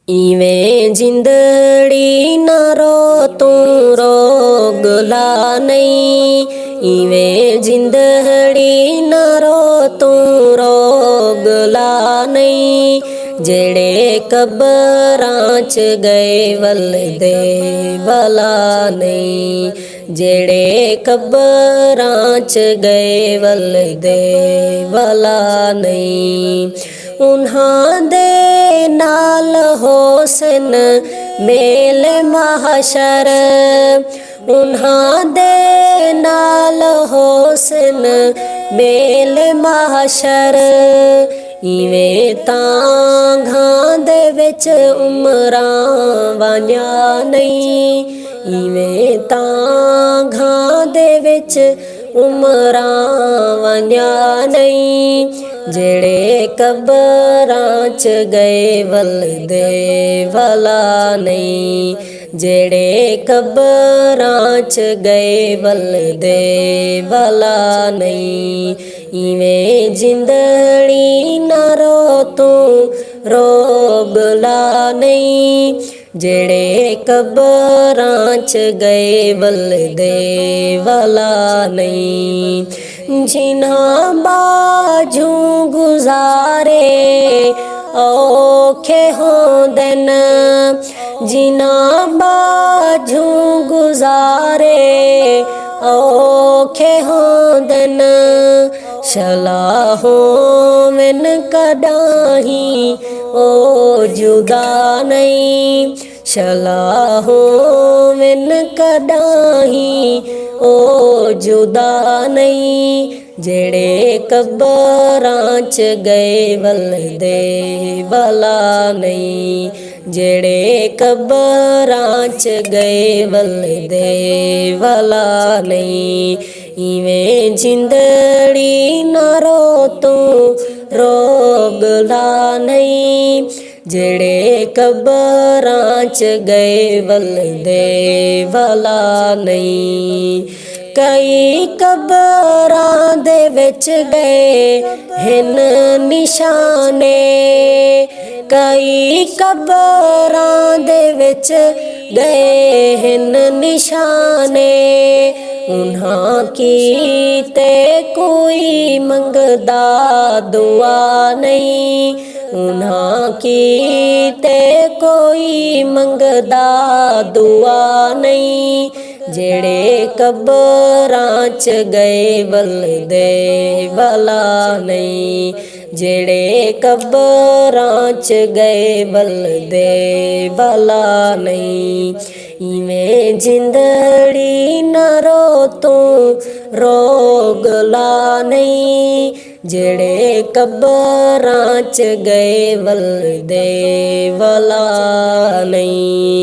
इवें जिंदड़ी ना रो तू रोगला नहीं। इवें जिंदड़ी ना रो तू रोगला नहीं। जेड़े कबरां च गए वल दे भला नहीं। जेड़े कबरां च गए वल दे भला नहीं। उन्हां दे नाल होसन मेल महशर। उन्हां दे नाल होसन मेल महशर। इवें तांघां दे विच उमरां वांझा नहीं। इवें तांघां दे विच उमरां वांझा नहीं। जेड़े कबरां च गए वल दे भला नहीं। जेड़े कबरां च गए वल दे भला नहीं। इवें जिंदड़ी ना रो तू रोगला नहीं। जेड़े कबरां च गए वल दे भला नहीं। जिन्हां बाजू गुजारे औखे होंदे न। जिन्हां बाजू गुजारे औखे होंदे न। शलाहों में कदाही ओ जुदा नहीं। शलाहों में कदाही ओ जुदा नहीं। जेड़े कबरां च गए वल दे भला नहीं। जेड़े कबरां च गए वल दे भला नहीं। इवें जिंदड़ी ना रो तू रोगला नहीं। जेड़े कबरां च गए वल दे भला नहीं। कई कबरां दे विच गए हिन निशाने। कई कबरां दे विच गए हिन निशाने। उन्हां कीते कोई मंगदा दुआ नहीं। उन्हां कीते कोई मंगदा दुआ नहीं। जेड़े कबरां च गए वल दे भला नहीं। जेड़े कबरां च गए वल दे भला नहीं। इवें जिंदड़ी ना रो तू रोगला नहीं। जेड़े कबरां च गए वल दे भला नहीं।